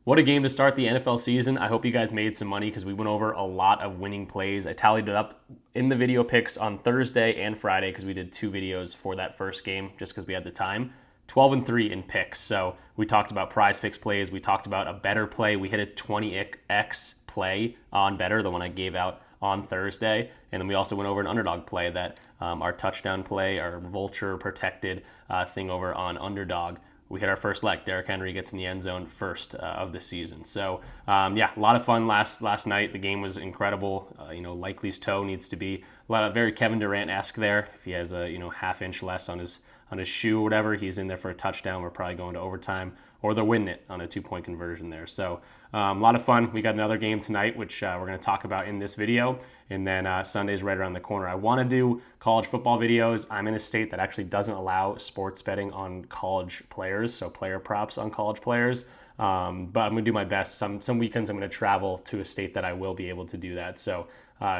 What a game to start the NFL season. I hope you guys made some money because we went over a lot of winning plays. I tallied it up in the video picks on Thursday and Friday because we did two videos for that first game just because we had the time. 12-3 in picks. So we talked about PrizePicks plays. We talked about a Betr play. We hit a 20x play on Betr, the one I gave out on Thursday. And then we also went over an Underdog play that our touchdown play, our vulture protected thing over on Underdog. We hit our first leg. Derrick Henry gets in the end zone first of the season. So, a lot of fun last night. The game was incredible. Likely's toe needs to be a lot of very Kevin Durant-esque there. If he has a half inch less on his shoe or whatever, he's in there for a touchdown. We're probably going to overtime, or they're winning it on a 2-point conversion there. So a lot of fun. We got another game tonight, which we're going to talk about in this video. And then Sunday's right around the corner. I want to do college football videos. I'm in a state that actually doesn't allow sports betting on college players, so player props on college players. But I'm going to do my best. Some weekends I'm going to travel to a state that I will be able to do that. So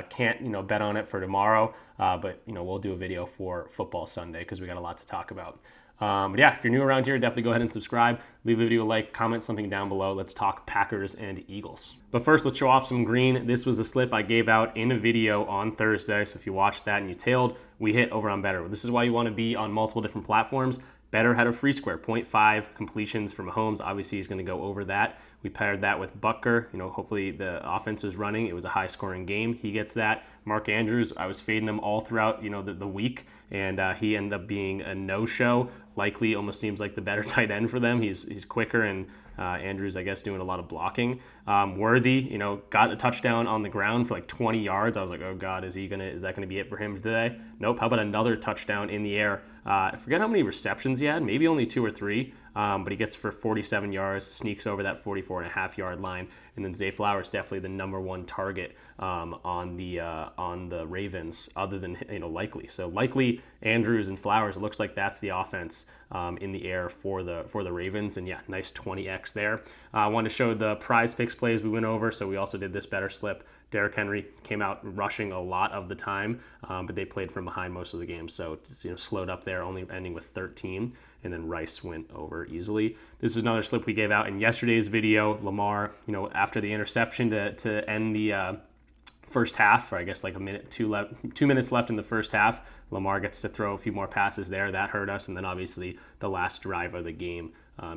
can't bet on it for tomorrow, but we'll do a video for football Sunday because we got a lot to talk about. If you're new around here, definitely go ahead and subscribe. Leave the video a like, comment something down below. Let's talk Packers and Eagles. But first, let's show off some green. This was a slip I gave out in a video on Thursday. So if you watched that and you tailed, we hit over on Betr. This is why you want to be on multiple different platforms. Betr had a free square, 0.5 completions for Mahomes. Obviously, he's going to go over that. We paired that with Butker. Hopefully the offense was running. It was a high-scoring game. He gets that. Mark Andrews, I was fading him all throughout, the week, and he ended up being a no-show. Likely almost seems like the better tight end for them. He's quicker, and Andrews, I guess, doing a lot of blocking. Worthy, got a touchdown on the ground for like 20 yards. I was like, oh God, is that gonna be it for him today? Nope. How about another touchdown in the air? I forget how many receptions he had, maybe only 2 or 3, but he gets for 47 yards, sneaks over that 44.5-yard line, and then Zay Flowers definitely the number one target on the Ravens, other than Likely. So Likely, Andrews, and Flowers. It looks like that's the offense in the air for the Ravens, and nice 20x there. I wanted to show the PrizePicks plays we went over, so we also did this Betr slip. Derrick Henry came out rushing a lot of the time, but they played from behind most of the game, so it's slowed up there, only ending with 13, and then Rice went over easily. This is another slip we gave out in yesterday's video. Lamar, after the interception to end the first half, or I guess like 2 minutes left in the first half, Lamar gets to throw a few more passes there. That hurt us, and then obviously the last drive of the game,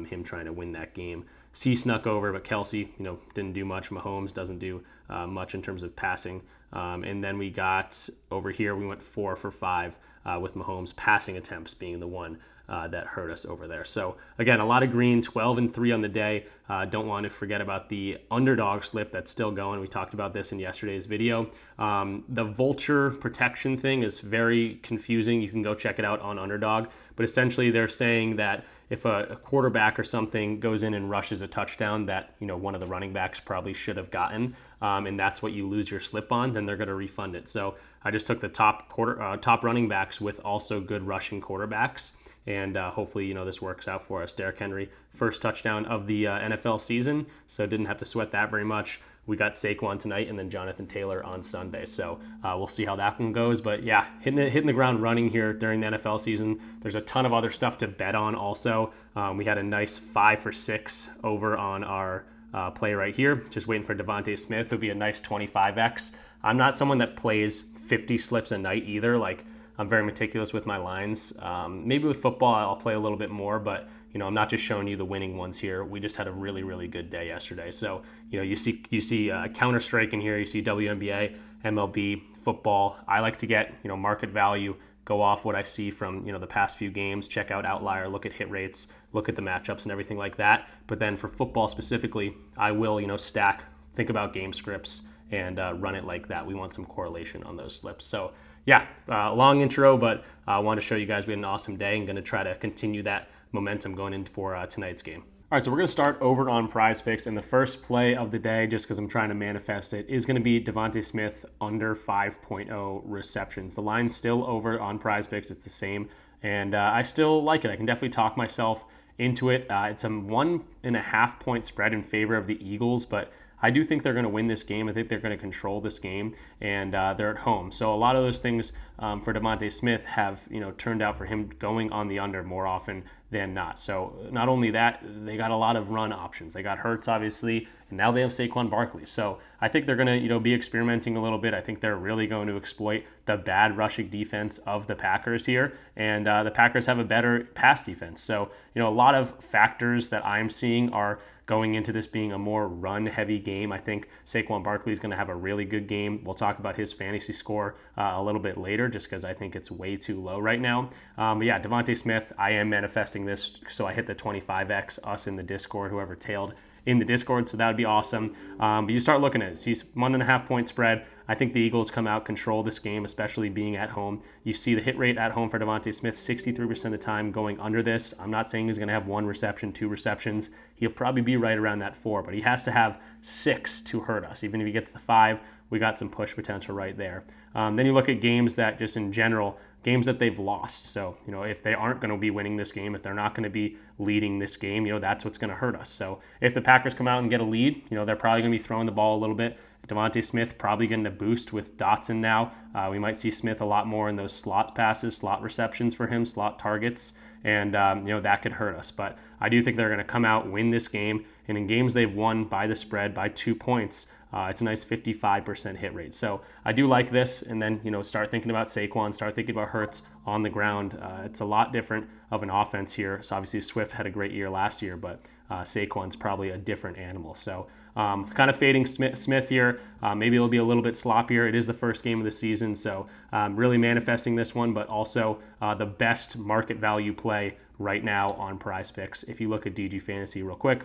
him trying to win that game. C snuck over, but Kelsey, didn't do much. Mahomes doesn't do much in terms of passing. And then we got over here, we went 4 for 5 with Mahomes passing attempts being the one that hurt us over there. So again, a lot of green, 12-3 on the day. Don't want to forget about the Underdog slip that's still going. We talked about this in yesterday's video. The vulture protection thing is very confusing. You can go check it out on Underdog. But essentially they're saying that if a quarterback or something goes in and rushes a touchdown that one of the running backs probably should have gotten, and that's what you lose your slip on, then they're going to refund it. So I just took the top running backs with also good rushing quarterbacks, and hopefully this works out for us. Derrick Henry, first touchdown of the NFL season, so didn't have to sweat that very much. We got Saquon tonight and then Jonathan Taylor on Sunday. So we'll see how that one goes. But hitting the ground running here during the NFL season. There's a ton of other stuff to bet on also. We had a nice 5 for 6 over on our play right here. Just waiting for Devontae Smith. It would be a nice 25x. I'm not someone that plays 50 slips a night either. I'm very meticulous with my lines. Maybe with football I'll play a little bit more, but I'm not just showing you the winning ones here. We just had a really, really good day yesterday. So, you see Counter-Strike in here. You see WNBA, MLB, football. I like to get, market value, go off what I see from, the past few games, check out Outlier, look at hit rates, look at the matchups and everything like that. But then for football specifically, I will, stack, think about game scripts and run it like that. We want some correlation on those slips. So, long intro, but I want to show you guys we had an awesome day and going to try to continue that momentum going into for tonight's game. All right, so we're going to start over on PrizePicks, and the first play of the day, just because I'm trying to manifest it, is going to be Devontae Smith under 5.0 receptions. The line's still over on PrizePicks. It's the same, and I still like it. I can definitely talk myself into it. It's a 1.5 point spread in favor of the Eagles, but I do think they're going to win this game. I think they're going to control this game, and they're at home. So a lot of those things for DeVonta Smith have turned out for him going on the under more often than not. So not only that, they got a lot of run options. They got Hurts, obviously, and now they have Saquon Barkley. So I think they're going to be experimenting a little bit. I think they're really going to exploit the bad rushing defense of the Packers here, and the Packers have a better pass defense. So a lot of factors that I'm seeing are going into this being a more run-heavy game. I think Saquon Barkley is going to have a really good game. We'll talk about his fantasy score a little bit later, just because I think it's way too low right now. But yeah, DeVonta Smith, I am manifesting this, so I hit the 25x, us in the Discord, whoever tailed in the Discord, so that would be awesome. But you start looking at it. He's 1.5 point spread. I think the Eagles come out, control this game, especially being at home. You see the hit rate at home for DeVonta Smith, 63% of the time going under this. I'm not saying he's going to have 1 reception, 2 receptions. He'll probably be right around that 4, but he has to have 6 to hurt us. Even if he gets to 5, we got some push potential right there. Then you look at games that just in general, games that they've lost. So, if they aren't going to be winning this game, if they're not going to be leading this game, that's what's going to hurt us. So if the Packers come out and get a lead, they're probably going to be throwing the ball a little bit. DeVonta Smith probably getting a boost with Dotson now. We might see Smith a lot more in those slot passes, slot receptions for him, slot targets, and that could hurt us. But I do think they're going to come out, win this game, and in games they've won by the spread by 2 points, it's a nice 55% hit rate. So I do like this, and then start thinking about Saquon, start thinking about Hurts on the ground. It's a lot different of an offense here. So obviously Swift had a great year last year, but Saquon's probably a different animal. So kind of fading Smith here. Maybe it'll be a little bit sloppier. It is the first game of the season, so really manifesting this one, but also the best market value play right now on PrizePicks. If you look at DG Fantasy real quick,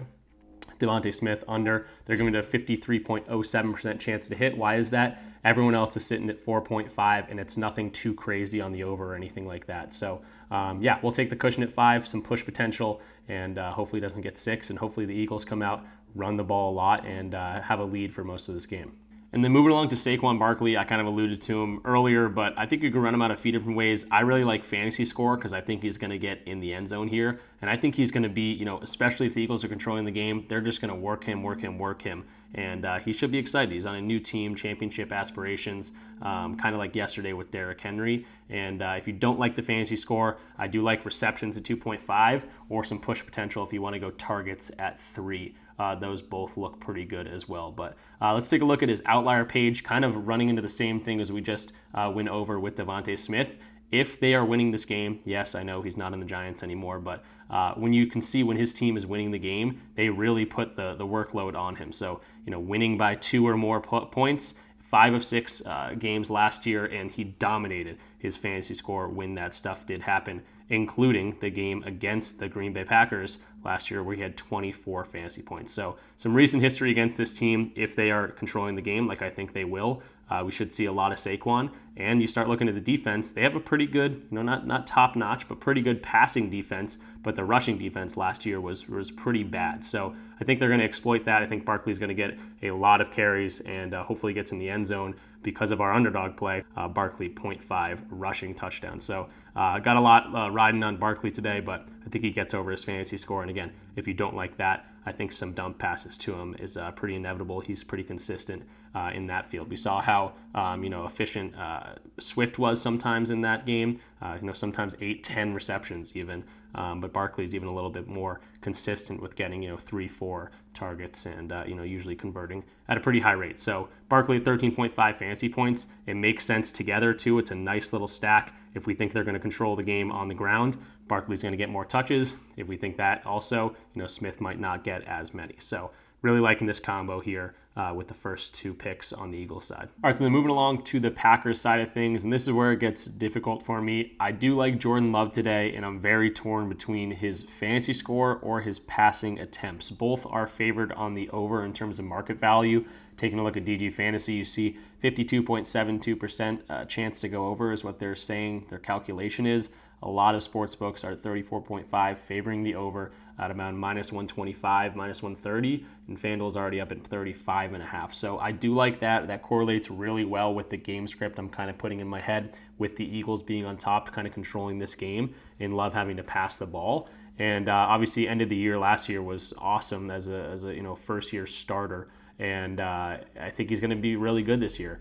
DeVonta Smith under, they're giving it a 53.07% chance to hit. Why is that? Everyone else is sitting at 4.5, and it's nothing too crazy on the over or anything like that. So yeah, we'll take the cushion at 5, some push potential, and hopefully it doesn't get 6, and hopefully the Eagles come out, run the ball a lot, and have a lead for most of this game. And then moving along to Saquon Barkley, I kind of alluded to him earlier, but I think you can run him out a few different ways. I really like fantasy score because I think he's going to get in the end zone here. And I think he's going to be, especially if the Eagles are controlling the game, they're just going to work him. And he should be excited. He's on a new team, championship aspirations, kind of like yesterday with Derrick Henry. And if you don't like the fantasy score, I do like receptions at 2.5 or some push potential if you want to go targets at 3. Those both look pretty good as well. But let's take a look at his outlier page, kind of running into the same thing as we just went over with DeVonta Smith. If they are winning this game, yes, I know he's not in the Giants anymore, but when you can see when his team is winning the game, they really put the workload on him. So, winning by 2 or more points, 5 of 6 games last year, and he dominated his fantasy score when that stuff did happen, including the game against the Green Bay Packers last year where he had 24 fantasy points. So some recent history against this team, if they are controlling the game, like I think they will, we should see a lot of Saquon. And you start looking at the defense, they have a pretty good, not top-notch, but pretty good passing defense, but the rushing defense last year was pretty bad. So I think they're going to exploit that. I think Barkley's going to get a lot of carries and hopefully gets in the end zone because of our underdog play. Barkley 0.5 rushing touchdown. So got a lot riding on Barkley today, but I think he gets over his fantasy score. And again, if you don't like that, I think some dump passes to him is pretty inevitable. He's pretty consistent in that field. We saw how efficient Swift was sometimes in that game. Sometimes 8-10 receptions even. But Barkley's even a little bit more consistent with getting 3-4 targets and usually converting at a pretty high rate. So Barkley at 13.5 fantasy points. It makes sense together too. It's a nice little stack. If we think they're going to control the game on the ground, Barkley's going to get more touches. If we think that also, Smith might not get as many. So really liking this combo here with the first 2 picks on the Eagles side. All right, so then moving along to the Packers side of things, and this is where it gets difficult for me. I do like Jordan Love today, and I'm very torn between his fantasy score or his passing attempts. Both are favored on the over in terms of market value. Taking a look at DG Fantasy, you see 52.72% chance to go over is what they're saying their calculation is. A lot of sportsbooks are at 34.5 favoring the over at around -125, -130, and FanDuel's already up at 35.5. So I do like that. That correlates really well with the game script I'm kind of putting in my head with the Eagles being on top, kind of controlling this game, and Love having to pass the ball. And obviously, end of the year last year was awesome as a first year starter. And I think he's going to be really good this year,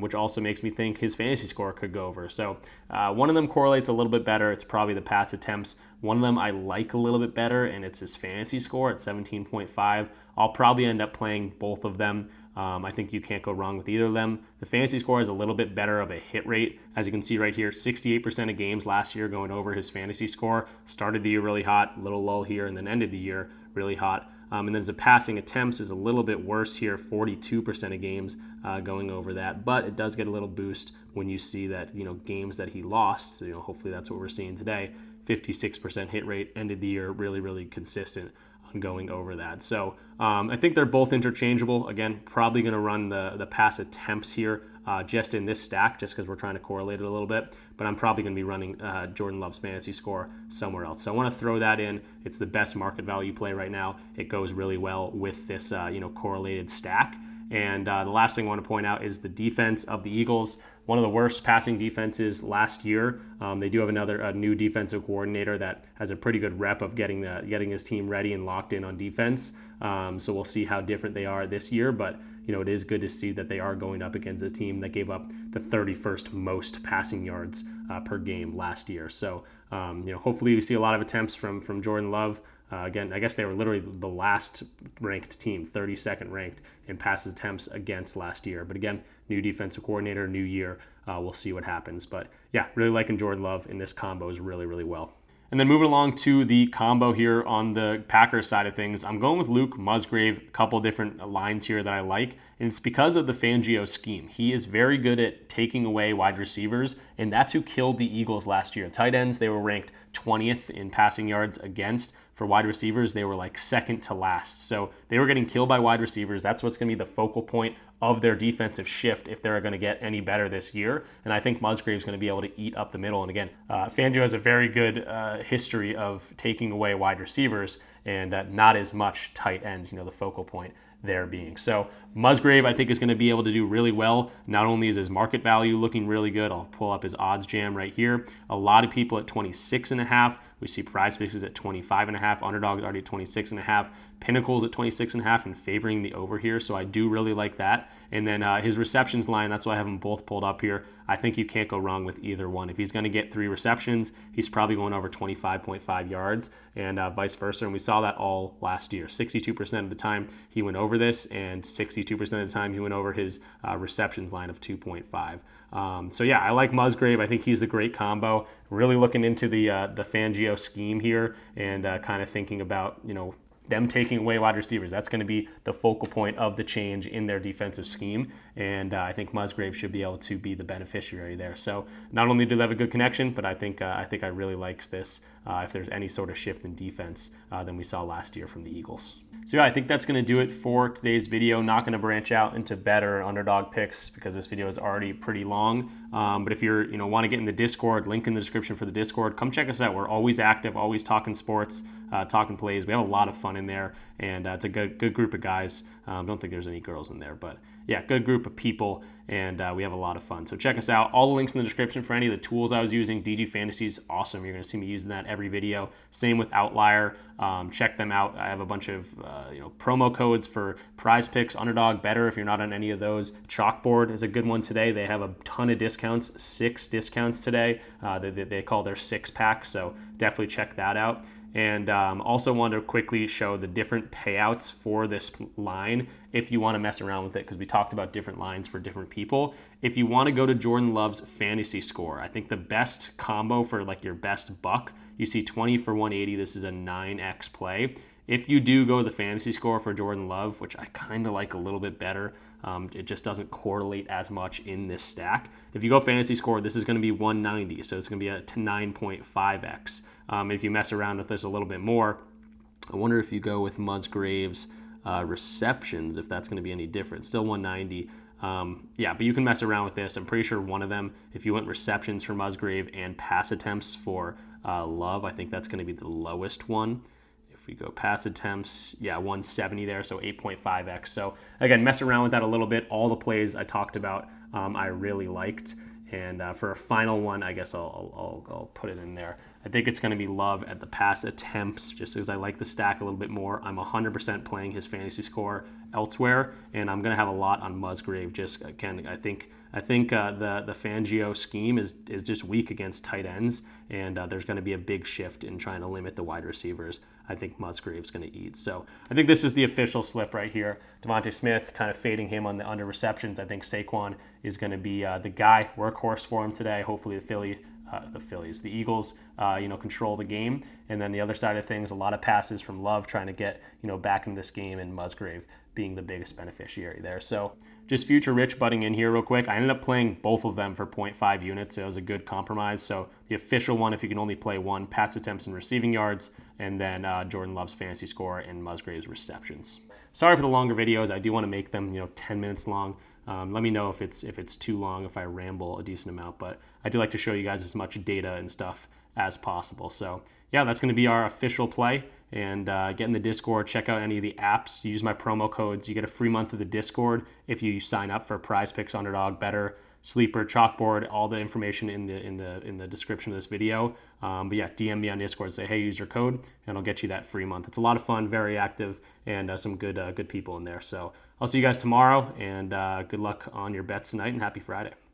which also makes me think his fantasy score could go over. So one of them correlates a little bit better. It's probably the pass attempts. One of them I like a little bit better, and it's his fantasy score at 17.5. I'll probably end up playing both of them. I think you can't go wrong with either of them. The fantasy score is a little bit better of a hit rate. As you can see right here, 68% of games last year going over his fantasy score. Started the year really hot, little lull here, and then ended the year really hot. And then the passing attempts is a little bit worse here, 42% of games going over that. But it does get a little boost when you see that, games that he lost. So, hopefully that's what we're seeing today. 56% hit rate, ended the year really, really consistent on going over that. So I think they're both interchangeable. Again, probably going to run the pass attempts here just in this stack, just because we're trying to correlate it a little bit. But I'm probably going to be running Jordan Love's fantasy score somewhere else. So I want to throw that in. It's the best market value play right now. It goes really well with this correlated stack. And the last thing I want to point out is the defense of the Eagles. One of the worst passing defenses last year. They do have a new defensive coordinator that has a pretty good rep of getting his team ready and locked in on defense. So we'll see how different they are this year. But it is good to see that they are going up against a team that gave up the 31st most passing yards per game last year. So hopefully we see a lot of attempts from Jordan Love. Again, I guess they were literally the last ranked team, 32nd ranked in pass attempts against last year. But again, new defensive coordinator, new year. We'll see what happens. But yeah, really liking Jordan Love in this combo is really, really well. And then moving along to the combo here on the Packers side of things, I'm going with Luke Musgrave, a couple different lines here that I like, and it's because of the Fangio scheme. He is very good at taking away wide receivers, and that's who killed the Eagles last year. Tight ends, they were ranked 20th in passing yards against. For wide receivers, they were like second to last. So they were getting killed by wide receivers. That's what's going to be the focal point of their defensive shift if they're going to get any better this year. And I think Musgrave's going to be able to eat up the middle. And again, Fangio has a very good history of taking away wide receivers and not as much tight ends, the focal point there being. So Musgrave, I think, is going to be able to do really well. Not only is his market value looking really good, I'll pull up his odds jam right here. A lot of people at 26.5. We see PrizePicks is at 25.5. Underdog is already at 26.5. Pinnacle's at 26.5 and favoring the over here. So I do really like that. And then his receptions line, that's why I have them both pulled up here. I think you can't go wrong with either one. If he's going to get 3 receptions, he's probably going over 25.5 yards and vice versa. And we saw that all last year. 62% of the time he went over this, and 62% of the time he went over his receptions line of 2.5. So yeah, I like Musgrave. I think he's the great combo. Really looking into the Fangio scheme here and kind of thinking about, them taking away wide receivers. That's going to be the focal point of the change in their defensive scheme. And I think Musgrave should be able to be the beneficiary there. So not only do they have a good connection, but I think I really like this if there's any sort of shift in defense than we saw last year from the Eagles. So yeah, I think that's going to do it for today's video. Not going to branch out into Betr or Underdog picks because this video is already pretty long. But if you're want to get in the Discord, link in the description for the Discord, come check us out. We're always active, always talking sports, talking plays. We have a lot of fun in there, and it's a good group of guys. Don't think there's any girls in there, but yeah, good group of people, and we have a lot of fun. So check us out. All the links in the description for any of the tools I was using. DG Fantasy is awesome. You're going to see me using that every video. Same with Outlier. Check them out. I have a bunch of promo codes for PrizePicks, Underdog, Betr if you're not on any of those. Chalkboard is a good one today. They have a ton of discounts, 6 discounts today. They call their 6-pack, so definitely check that out. And also want to quickly show the different payouts for this line if you want to mess around with it, because we talked about different lines for different people. If you want to go to Jordan Love's fantasy score, I think the best combo for like your best buck, you see 20 for 180. This is a 9x play. If you do go the fantasy score for Jordan Love, which I kind of like a little bit better, it just doesn't correlate as much in this stack. If you go fantasy score, this is going to be 190, so it's going to be a 9.5x. If you mess around with this a little bit more, I wonder if you go with Musgrave's receptions, if that's going to be any different. Still 190. Yeah, but you can mess around with this. I'm pretty sure one of them, if you went receptions for Musgrave and pass attempts for Love, I think that's going to be the lowest one. If we go pass attempts, yeah, 170 there, so 8.5x. So again, mess around with that a little bit. All the plays I talked about, I really liked. And for a final one, I guess I'll put it in there. I think it's going to be Love at the pass attempts, just because I like the stack a little bit more. I'm 100% playing his fantasy score elsewhere, and I'm going to have a lot on Musgrave. Just again, I think the Fangio scheme is just weak against tight ends, and there's going to be a big shift in trying to limit the wide receivers. I think Musgrave's going to eat. So I think this is the official slip right here. Devontae Smith kind of fading him on the under receptions. I think Saquon is going to be the guy, workhorse for him today. Hopefully the Eagles, control the game. And then the other side of things, a lot of passes from Love trying to get, back in this game, and Musgrave being the biggest beneficiary there. So just future Rich butting in here real quick. I ended up playing both of them for 0.5 units. It was a good compromise. So the official one, if you can only play one, pass attempts and receiving yards, and then Jordan Love's fantasy score and Musgrave's receptions. Sorry for the longer videos. I do want to make them, 10 minutes long. Let me know if it's too long, if I ramble a decent amount, but I do like to show you guys as much data and stuff as possible. So yeah, that's going to be our official play. And get in the Discord, check out any of the apps. You use my promo codes, you get a free month of the Discord if you sign up for PrizePicks, Underdog, Betr, Sleeper, Chalkboard. All the information in the description of this video. But yeah, DM me on Discord, say hey, use your code, and I'll get you that free month. It's a lot of fun, very active, and some good people in there. So I'll see you guys tomorrow, and good luck on your bets tonight, and happy Friday.